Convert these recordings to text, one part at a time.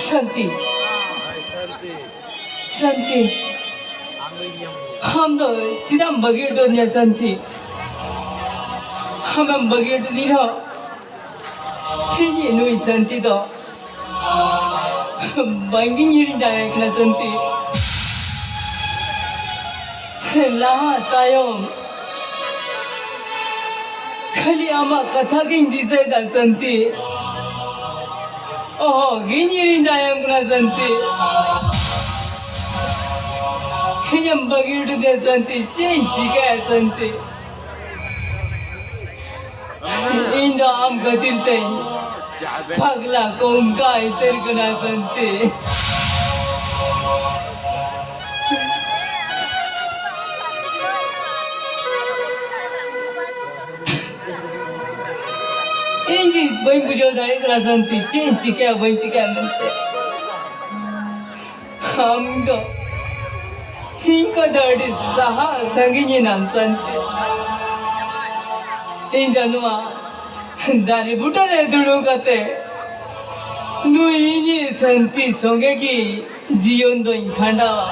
शांति शांति हम तो चिदम बगेटो न्या शांति हम बगेटो दिनो ये नुई शांति तो बैंकिंग ये नहीं जाए इतना शांति ला तायों खाली आमा कथा किंग दिसे दा शांति oh gini dayang kuna santi yang begitu dia santi cinci kaya santi indah am gadir tay pagla kongka terkena santi ini bayi bujau dari kerajaan ticin ciknya bayi ciknya mente, hamga, hingga dari saha sanggihnya namsanti, ini nuwa dari butane dulu kate, nu ini santi songegi jion doin khandawa,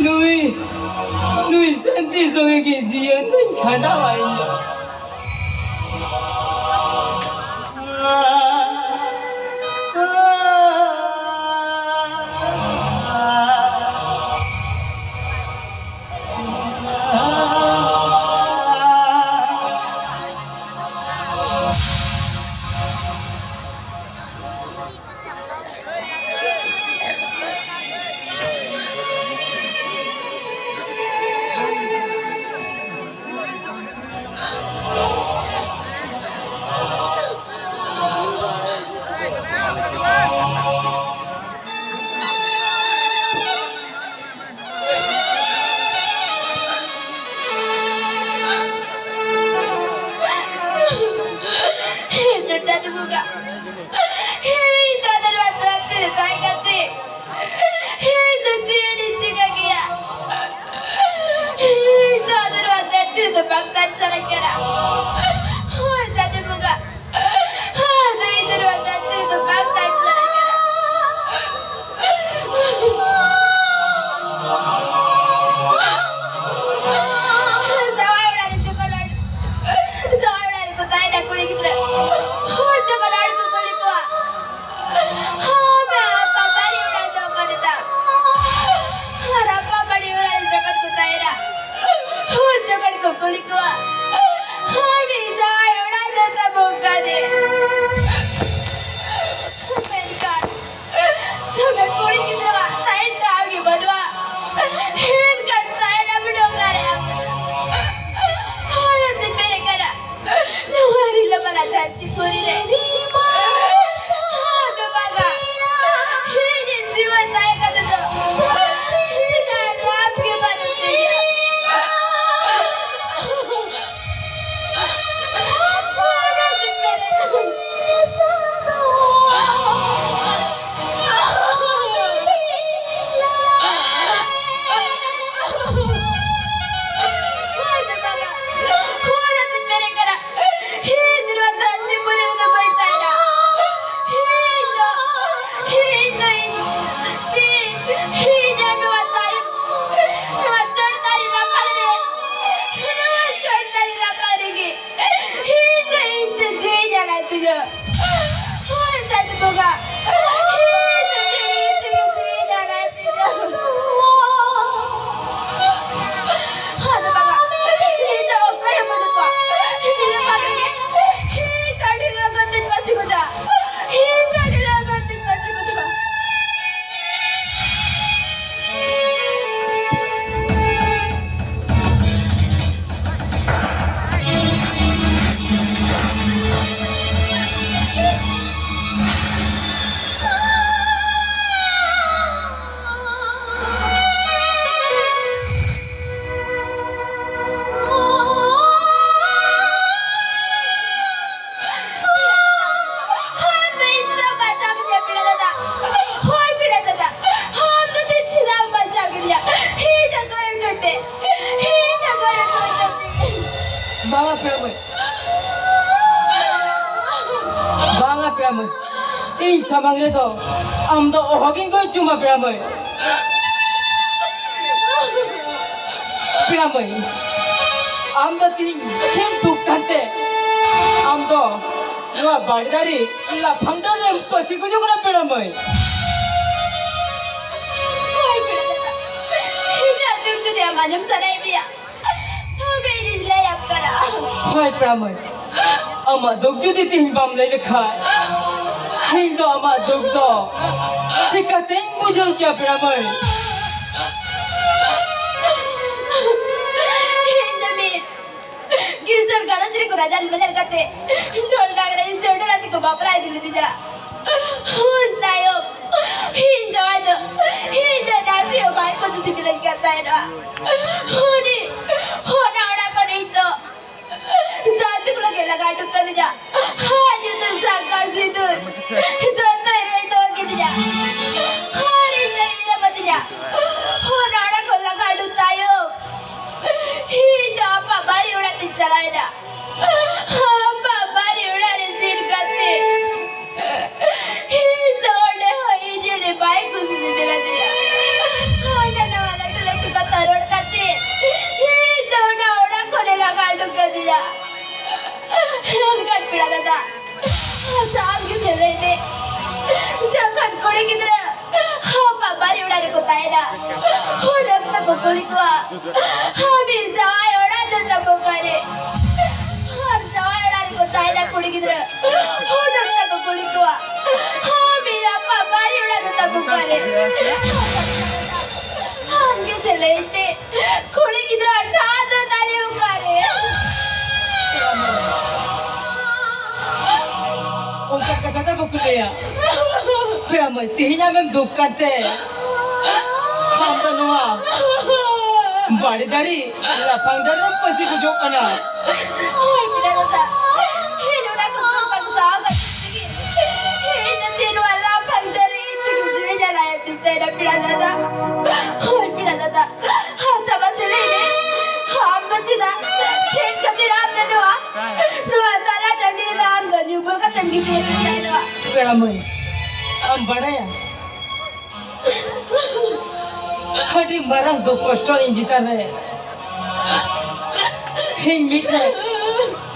nu santi songegi jion doin khandawa ini. Pramay. In Samangredo, the Ohogin go to my Pramay. Pramay. The thing, Chem to Kante. The no Badari, La Panda, particular Pramay. Madam Sarabia. How many is lay up there? Hi, Pramay. Ama dogju di tin bam le khai. Hindo ama dogdo. Tika tin bujhal kya Pramay? Hindamir. Gisar garan jiri ko rajan bazar karte. Dol nagara in choda rati ko bapra idil dija. Hundayo. Hinjado. Hinda nasi o bai ko sisi bilang kata ina. Huni. Hona ora ko nito. Jaju ko lagi laga dukka dija. Haji tu sangka sidur. Janta ira itu gidija. Hari ira batija. Hona ora ko laga duktayo. Hinda apa bari ora tichala ina. Apa bari ora resin kate. Hinda ode hoyi jene bai ko sisi bilang dija. Hona na wala tu lagi kata rod kate. Hinda ora ko laga dukka dija. Kat pida dada. Saam ki chale ne. Jakan kore kidra. Apa bari uda re kota eda. Hodam ta kokoli kwa. Hami jawai uda dada kokare. Har jawai uda re kota eda kore kidra. Hodam ta kokoli kwa. Hami apa bari uda dada kokare. Saam ki chale ne. Kore kidra na dada re ukare. Unsur kata bukulia. Pramay, tihinya mem dukate. Ham to noa. Badi dari, la pangdar ram pasi kujo kana. Hoy, pila dada. Hino na ko pagsaw ka. Hino tino ala pangdar itu kujire jala yatite na pila dada. Hoy, pila dada. Hacha basile ne. Ham to chida. Chen katir am na noa. Noa tala dandi na am do nyubur ka tangi te noa. Pramay, bada ya. Hadi marang do kosto injita re. Hing mite.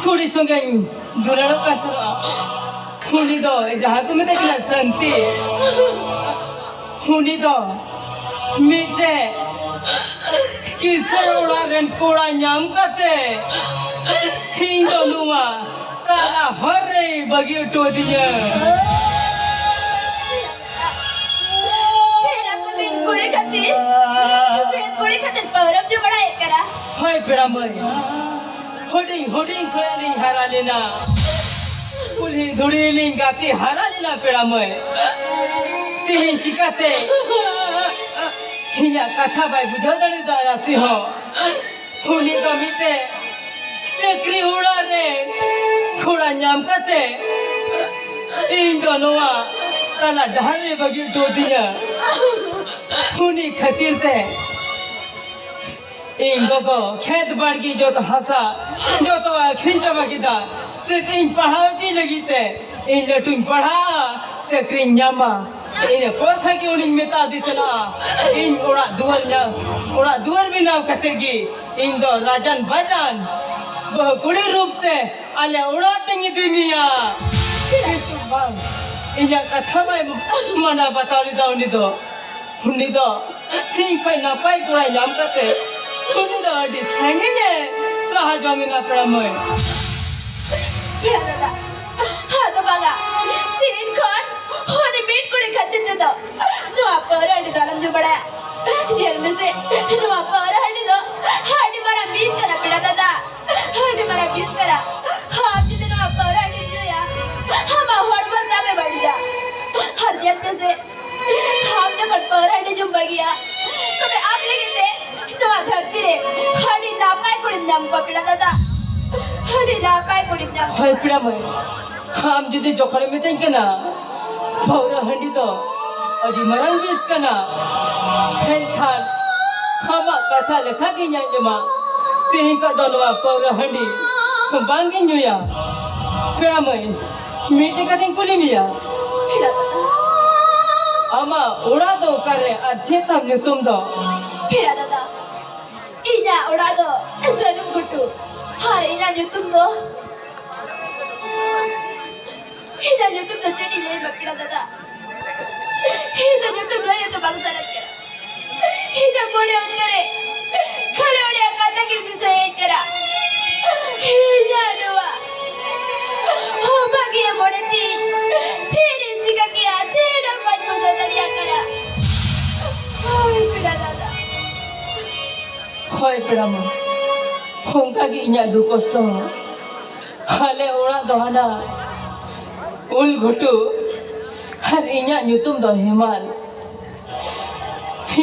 Kuri sungai durano katura. Kuni do jaha ko mete kila santi. Kuni do mite. Kisar ora ren koda nyam kate. Hing do nuwa. Tala hore bagi uto dinya. Hai Pramay, hoding kali hara lena, kulhi dhuri ling gati hara lena Pramay. Tihin cikate, hiya katha bai bujhau dani dara si ho. Kuni to mite, chakri uda re, khoda nyam kate. Indo noa, tala dhare bagi do dinya. Kuni khatir te. Indo ko khet bargi jo to hasa, jo to khincha bagida. Sirf in padhauti lagi te. In letuin padha, chakri nyama. In porkha ki uning meta ditna. In ora duar bina kategi. Indo rajan bajan. Bah kudi rup te. Ale ora tengi dunia. Itu bang. Inya katha mai mana batali dau ni do. Huni do. Sing pai na pai kurai nyam kate. Huni do di sangene sahajangina Pramay. Pila dada. Hado baga. Tin kon. Honi meet kudi khatin do. No apa ora di dalam jo bada. Yelme se no apa ora hadi do. Hadi mara beach kara pila dada. Hadi mara beach kara. Aap jide no apa ora hadi jo ya. Hama hor banda me badi ja. Har yelme se हम जब पर हटे जो बगिया तो मैं आप लेके थे नो धरती रे हडी ना पाए कुड़ी नाम को पिला दादा हडी ना पाए कुड़ी नाम Hai Pramay, ham jadi jokhare meten kana. Paura handi to, adi marang bis kana. Hen khan, hama katha lekha ki nyai lema. Tihin ka dolwa paura handi, bangin juya. Pramay, मीठे का दिन कुली मिया Pira dada. ama ora do kare अच्छे तम ने तुम दो Pira dada. Inya orado janum gutu. Har inya nyutum do. Inya nyutum do jadi le makira dada. Inya nyutum lo ya to bangsa rakya. Inya mone utkare. Khale ode kata kintu sahe kara. Inya nuwa. Ho bagiya mone ti. Chiri jiga kiya chira panju dariya kara. Hai pira dada. hoy peramo hongka gi inya du kosto hale ora do hana ul ghutu har inya nyutum do hemal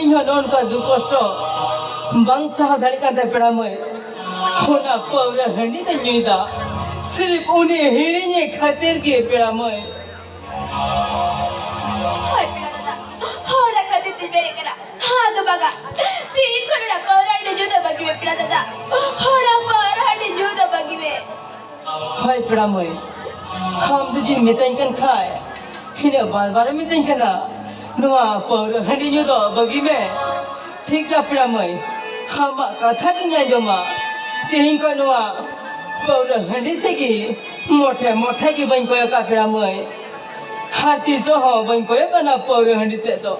inya non ka du kosto bang sah dhari ka de peramo hona paura handi te nyida sirf une hirinye khatir ke peramo Hai pira dada. Hora kati ti bere kara. Ha do baga. Tiin konoda paurande juda bagiwe pira dada. Hora paurande juda bagiwe. hoy peramo ham tu ji metain kan khai hine bar bar metain kana noa paura handi nyu do bagi me ठीक है peramo हम कथा ki nya joma tehin ko noa paura handi se ki mothe mothe ki ban ko ka peramo हाथी जो हो बन को ये बना पौरे हंडी से तो